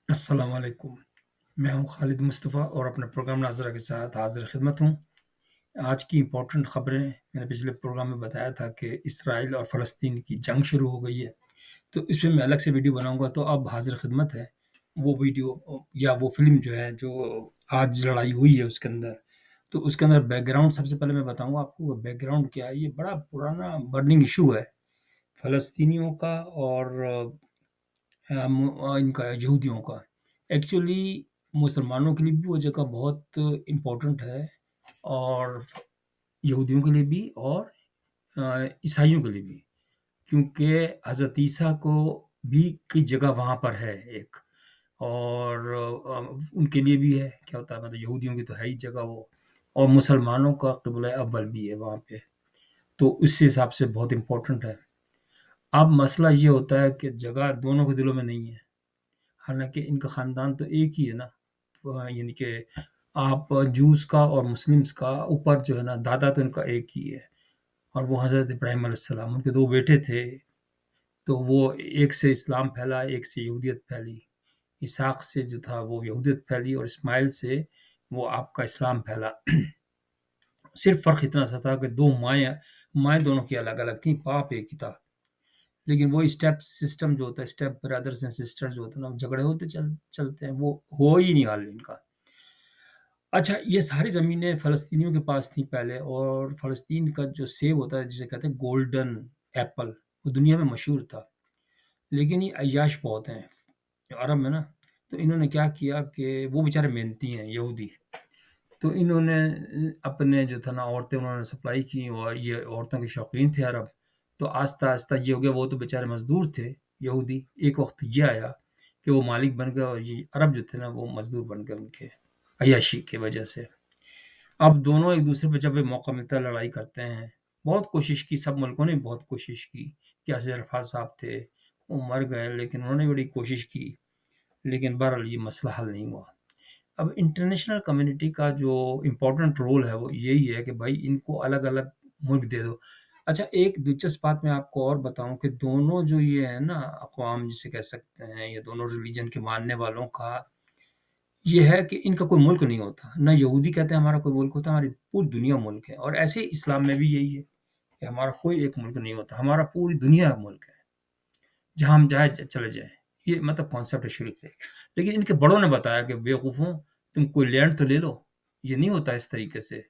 अस्सलाम वालेकुम। मैं हूं खालिद मुस्तफ़ा और अपने प्रोग्राम नाज़रा के साथ हाज़िर ख़िदमत हूं। आज की इम्पोर्टेंट ख़बरें मैंने पिछले प्रोग्राम में बताया था कि इसराइल और फ़लस्तीन की जंग शुरू हो गई है, तो इस पे मैं अलग से वीडियो बनाऊँगा, तो अब हाज़िर ख़िदमत है वो वीडियो या वो फ़िल्म जो है, जो आज लड़ाई हुई है उसके अंदर। तो उसके अंदर बैकग्राउंड सबसे पहले मैं बताऊँगा आपको वो बैकग्राउंड क्या है। ये बड़ा पुराना बर्निंग इश्यू है फ़लस्तीनियों का और इनका यहूदियों का। एक्चुअली मुसलमानों के लिए भी वो जगह बहुत इम्पोर्टेंट है और यहूदियों के लिए भी और ईसाइयों के लिए भी, क्योंकि हज़रत ईसा को भी की जगह वहाँ पर है एक, और उनके लिए भी है। क्या होता है, मतलब यहूदियों की तो है ही जगह वो, और मुसलमानों का क़िबला अव्वल भी है वहाँ पे, तो उस हिसाब से बहुत इम्पोर्टेंट है। अब मसला ये होता है कि जगह दोनों के दिलों में नहीं है। हालाँकि इनका ख़ानदान तो एक ही है ना, यानी कि आप जूस का और मुस्लिम्स का ऊपर जो है ना, दादा तो इनका एक ही है, और वो हज़रत इब्राहीम अलैहिस्सलाम, उनके 2 बेटे थे, तो वो एक से इस्लाम फैला, एक से यहूदियत फैली। इसहाक से जो था वो यहूदियत फैली और इस्माइल से वो आपका इस्लाम फैला। सिर्फ़ फ़र्क इतना सा था कि 2 माएँ दोनों की अलग-अलग थीं, बाप एक ही था। लेकिन वो स्टेप सिस्टम जो होता है, स्टेप ब्रदर्स एंड सिस्टर्स जो होते हैं ना, झगड़े होते चलते हैं, वो हो ही नहीं हाल इनका। अच्छा, ये सारी ज़मीनें फ़लस्तीनियों के पास थी पहले, और फ़लस्तीन का जो सेब होता है, जिसे कहते हैं गोल्डन एप्पल, वो दुनिया में मशहूर था। लेकिन ये अय्याश बहुत हैं अरब में ना, तो इन्होंने क्या किया कि वो बेचारे मेहनती हैं यहूदी, तो इन्होंने अपने जो था ना औरतें उन्होंने सप्लाई की, और ये औरतों के शौकीन थे अरब। तो आहिस्ता-आहिस्ता ये हो गया, वो तो बेचारे मज़दूर थे यहूदी। एक वक़्त ये आया कि वो मालिक बन गए और ये अरब जो थे ना वो मज़दूर बन गए उनके, अय्याशी की वजह से। अब दोनों एक-दूसरे पे जब भी मौका मिलता है लड़ाई करते हैं। बहुत कोशिश की, सब मुल्कों ने बहुत कोशिश की। यासिर अराफ़ात साहब थे, वो मर गए, लेकिन उन्होंने बड़ी कोशिश की, लेकिन बहरहाल ये मसला हल नहीं हुआ। अब इंटरनेशनल कम्युनिटी का जो इम्पोर्टेंट रोल है वो यही है कि भाई इनको अलग-अलग मुल्क दे दो। अच्छा, एक दिलचस्प बात मैं आपको और बताऊँ कि दोनों जो ये है ना अक़वाम जिसे कह सकते हैं, ये दोनों रिलीजन के मानने वालों का ये है कि इनका कोई मुल्क नहीं होता। ना यहूदी कहते हैं हमारा कोई मुल्क होता है, हमारी पूरी दुनिया मुल्क है, और ऐसे ही इस्लाम में भी यही है कि हमारा कोई एक मुल्क नहीं होता, हमारा पूरी दुनिया मुल्क है। जहाँ हम जाएँ चले जाएँ। ये मतलब कॉन्सेप्ट है शुरू से। लेकिन इनके बड़ों ने बताया कि बेवकूफ़ों, तुम कोई लैंड तो ले लो। ये नहीं होता इस तरीके से।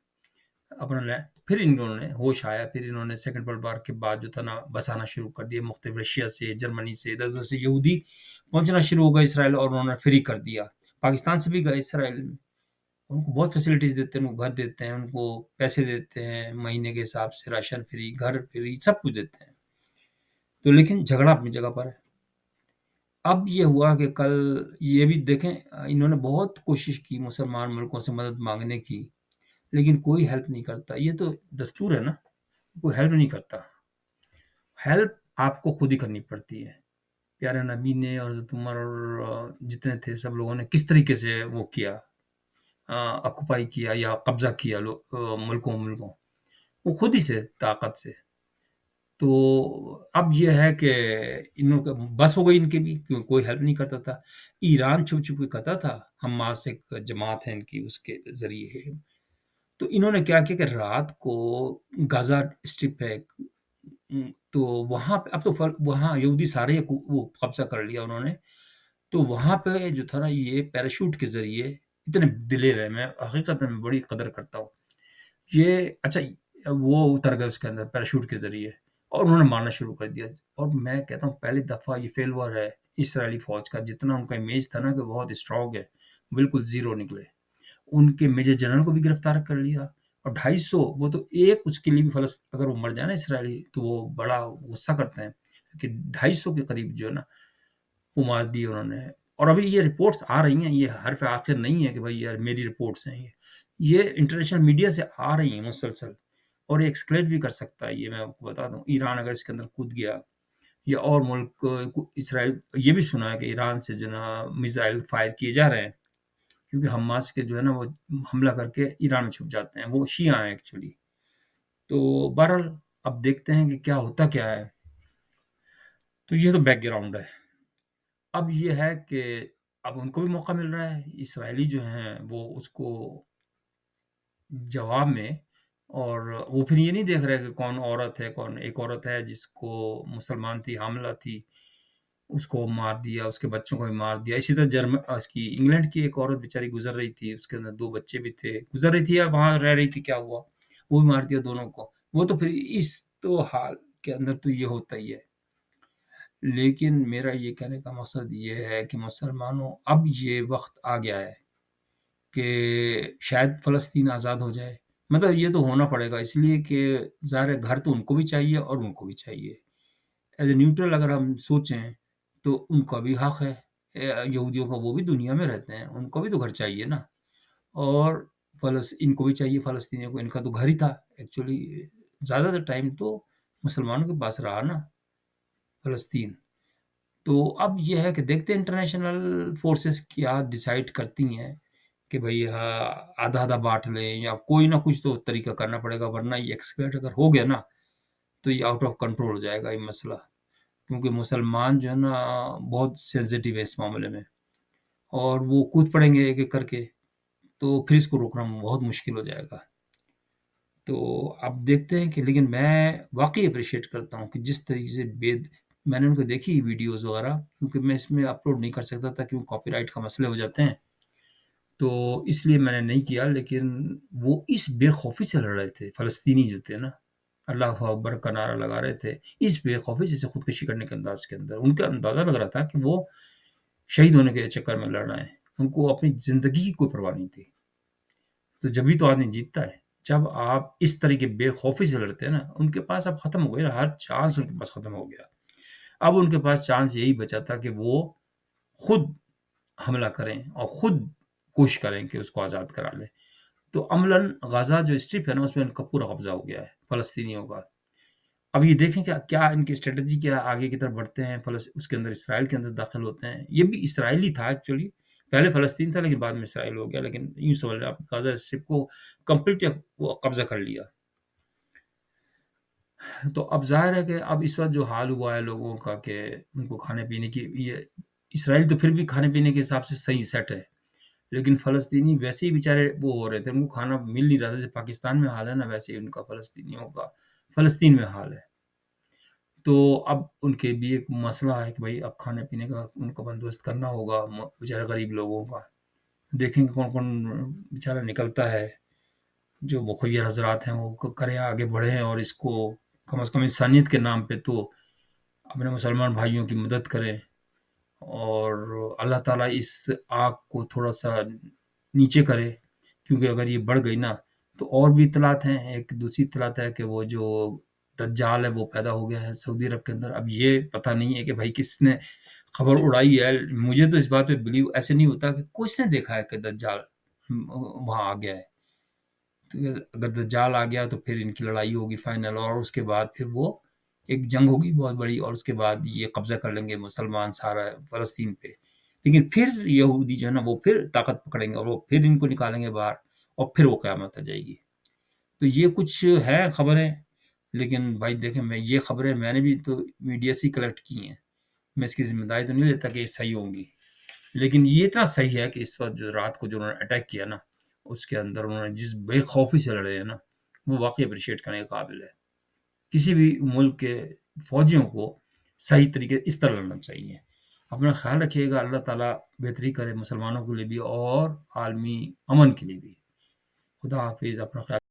अपना लैंड, फिर इन्होंने होश आया, फिर इन्होंने सेकंड वर्ल्ड वॉर के बाद जो था ना बसाना शुरू कर दिया, मुख्तलिफ रशिया से, जर्मनी से, इधर-उधर से यहूदी पहुँचना शुरू हो गए इसराइल, और उन्होंने फ्री कर दिया। पाकिस्तान से भी गए इसराइल में। उनको बहुत फैसिलिटीज़ देते हैं, उनको घर देते हैं, उनको पैसे देते हैं, महीने के हिसाब से राशन फ्री, घर फ्री, सब कुछ देते हैं। तो लेकिन झगड़ा अपनी जगह पर है। अब ये हुआ कि कल ये भी देखें, इन्होंने बहुत कोशिश की मुसलमान मुल्कों से मदद माँगने की, लेकिन कोई हेल्प नहीं करता। ये तो दस्तूर है ना, कोई हेल्प नहीं करता। हेल्प आपको खुद ही करनी पड़ती है। प्यारे नबी ने और हज़रत उमर और जितने थे सब लोगों ने किस तरीके से वो किया, ऑक्युपाई किया या कब्ज़ा किया मुल्कों-मुल्कों, वो खुद ही से, ताकत से। तो अब ये है कि इन लोग का बस हो गई इनकी भी, क्यों कोई हेल्प नहीं करता था। ईरान छुप-छुप के करता था, हमास एक जमात है इनकी, उसके ज़रिए। तो इन्होंने क्या किया कि रात को गाज़ा स्ट्रिप है, तो वहाँ पे अब तो वहाँ यहूदी सारे वो कब्ज़ा कर लिया उन्होंने। तो वहाँ पे जो था ना ये पैराशूट के ज़रिए इतने दिलेर हैं, मैं हकीकत में बड़ी कदर करता हूँ। ये अच्छा, वो उतर गए उसके अंदर पैराशूट के ज़रिए, और उन्होंने मारना शुरू कर दिया, और मैं कहता हूँ पहली दफ़ा ये फेल हुआ है इज़राइली फ़ौज का। जितना उनका इमेज था ना कि बहुत स्ट्रॉन्ग है, बिल्कुल ज़ीरो निकले। उनके मेजर जनरल को भी गिरफ्तार कर लिया, और 250, वो तो एक उसके लिए भी अगर वो मर जाए ना इसराइली, तो वो बड़ा गुस्सा करते हैं कि 250 के करीब जो है ना वो मार दिए उन्होंने। और अभी ये रिपोर्ट्स आ रही हैं, ये हरफ़ आखिर नहीं है कि भाई यार मेरी रिपोर्ट्स हैं ये इंटरनेशनल मीडिया से आ रही हैं मुसलसल, और ये एस्केलेट भी कर सकता है, ये मैं आपको बता दूँ। ईरान अगर इसके अंदर कूद गया, या और मुल्क इसराइल, ये भी सुना है कि ईरान से जो है ना मिसाइल फायर किए जा रहे हैं, क्योंकि हमास के जो है ना वो हमला करके ईरान में छुप जाते हैं, वो शिया हैं एक्चुअली। तो बहरहाल अब देखते हैं कि क्या होता क्या है। तो ये तो बैकग्राउंड है। अब ये है कि اب ان کو بھی موقع مل رہا ہے، اسرائیلی جو ہیں وہ اس کو جواب میں، اور وہ پھر یہ نہیں دیکھ رہے کہ کون عورت ہے، کون ایک عورت ہے جس کو مسلمان تھی، حاملہ تھی، اس کو مار دیا، اس کے بچوں کو بھی مار دیا۔ اسی طرح اس کی انگلینڈ کی ایک عورت بیچاری گزر رہی تھی، اس کے اندر 2 بچے بھی تھے، گزر رہی تھی یا وہاں رہ رہی تھی، کیا ہوا، وہ بھی مار دیا دونوں کو۔ وہ تو پھر اس تو حال کے اندر تو یہ ہوتا ہی ہے۔ لیکن میرا یہ کہنے کا مقصد یہ ہے کہ مسلمانوں، اب یہ وقت آ گیا ہے کہ شاید فلسطین آزاد ہو جائے۔ مطلب یہ تو ہونا پڑے گا، اس لیے کہ ظاہر ہے گھر تو ان کو بھی چاہیے اور ان کو بھی چاہیے۔ ایز اے نیوٹرل اگر ہم سوچیں تو ان کا بھی حق ہے، یہودیوں کا، وہ بھی دنیا میں رہتے ہیں، ان کو بھی تو گھر چاہیے نا۔ اور ان کو بھی چاہیے، فلسطینیوں کو، ان کا تو گھر ہی تھا ایکچولی، زیادہ تر ٹائم تو مسلمانوں کے پاس رہا نا فلسطین۔ تو اب یہ ہے کہ دیکھتے ہیں انٹرنیشنل فورسز کیا ڈیسائیڈ کرتی ہیں کہ بھئی آدھا آدھا بانٹ لیں، یا کوئی نہ کچھ تو طریقہ کرنا پڑے گا، ورنہ یہ ایکسکلیٹ اگر ہو گیا نا تو یہ آؤٹ آف کنٹرول ہو جائے گا یہ مسئلہ، کیونکہ مسلمان جو ہے نا بہت سینسیٹیو ہے اس معاملے میں، اور وہ کود پڑیں گے ایک ایک کر کے، تو پھر اس کو روکنا بہت مشکل ہو جائے گا۔ تو اب دیکھتے ہیں کہ، لیکن میں واقعی اپریشیٹ کرتا ہوں کہ جس طریقے سے میں نے ان کو دیکھی ویڈیوز وغیرہ، کیونکہ میں اس میں اپلوڈ نہیں کر سکتا تھا کیونکہ کاپی رائٹ کا مسئلے ہو جاتے ہیں، تو اس لیے میں نے نہیں کیا۔ لیکن وہ اس بے خوفی سے لڑ رہے تھے، فلسطینی جو تھے نا، اللہ اکبر کا نعرہ لگا رہے تھے، اس بے خوفی جیسے خودکشی کرنے کے انداز کے اندر ان کا اندازہ لگ رہا تھا کہ وہ شہید ہونے کے چکر میں لڑ رہے ہیں، ان کو اپنی زندگی کی کوئی پرواہ نہیں تھی۔ تو جبھی تو آدمی جیتتا ہے، جب آپ اس طریقے بے خوفی سے لڑتے ہیں نا۔ ان کے پاس اب ختم ہو گیا، ہر چانس ان کے پاس ختم ہو گیا۔ اب ان کے پاس چانس یہی بچا تھا کہ وہ خود حملہ کریں اور خود کوشش کریں کہ اس کو آزاد کرا لیں۔ تو عملاً غزہ جو اسٹرپ ہے نا، اس میں ان کا پورا قبضہ ہو گیا ہے فلسطینیوں کا۔ اب یہ دیکھیں کیا ان کی اسٹریٹجی کیا، آگے کی طرف بڑھتے ہیں، اس کے اندر اسرائیل کے اندر داخل ہوتے ہیں۔ یہ بھی اسرائیلی تھا ایکچولی، پہلے فلسطین تھا لیکن بعد میں اسرائیل ہو گیا، لیکن یوں سمجھ لیں آپ غزہ اسٹرپ کو کمپلیٹ قبضہ کر لیا۔ تو اب ظاہر ہے کہ اب اس وقت جو حال ہوا ہے لوگوں کا کہ ان کو کھانے پینے کی، یہ اسرائیل تو پھر بھی کھانے پینے کے حساب سے صحیح سیٹ ہے، لیکن فلسطینی ویسے ہی بیچارے وہ ہو رہے تھے، ان کو کھانا مل نہیں رہا تھا۔ جیسے پاکستان میں حال ہے نا، ویسے ہی ان کا فلسطینیوں کا فلسطین میں حال ہے۔ تو اب ان کے بھی ایک مسئلہ ہے کہ بھائی اب کھانے پینے کا ان کو بندوبست کرنا ہوگا، بیچارے غریب لوگوں کا۔ دیکھیں کہ کون کون بیچارہ نکلتا ہے، جو مخیر حضرات ہیں وہ کریں، آگے بڑھیں، اور اس کو کم از کم انسانیت کے نام پہ تو اپنے مسلمان بھائیوں کی مدد کریں، اور اللہ تعالیٰ اس آگ کو تھوڑا سا نیچے کرے، کیونکہ اگر یہ بڑھ گئی نا تو اور بھی اطلاعات ہیں۔ ایک دوسری اطلاعات ہے کہ وہ جو دجال ہے وہ پیدا ہو گیا ہے سعودی عرب کے اندر۔ اب یہ پتہ نہیں ہے کہ بھائی کس نے خبر اڑائی ہے، مجھے تو اس بات پہ بلیو ایسے نہیں ہوتا کہ کس نے دیکھا ہے کہ دجال وہاں آ گیا ہے۔ تو اگر دجال آ گیا تو پھر ان کی لڑائی ہوگی فائنل، اور اس کے بعد پھر وہ ایک جنگ ہوگی بہت بڑی، اور اس کے بعد یہ قبضہ کر لیں گے مسلمان سارا فلسطین پہ۔ لیکن پھر یہودی جو ہے نا وہ پھر طاقت پکڑیں گے، اور وہ پھر ان کو نکالیں گے باہر، اور پھر وہ قیامت آ جائے گی۔ تو یہ کچھ ہے خبریں، لیکن بھائی دیکھیں، یہ خبریں میں نے بھی تو میڈیا سے کلیکٹ کی ہیں، میں اس کی ذمہ داری تو نہیں لیتا کہ یہ صحیح ہوں گی، لیکن یہ اتنا صحیح ہے کہ اس وقت جو رات کو جو انہوں نے اٹیک کیا نا، اس کے اندر انہوں نے جس بے خوفی سے لڑے ہیں نا، وہ واقعی اپریشیٹ کرنے کے قابل ہے۔ کسی بھی ملک کے فوجیوں کو صحیح طریقے اس طرح لڑنا چاہیے۔ اپنا خیال رکھیے گا، اللہ تعالیٰ بہتری کرے مسلمانوں کے لیے بھی اور عالمی امن کے لیے بھی۔ خدا حافظ، اپنا خیال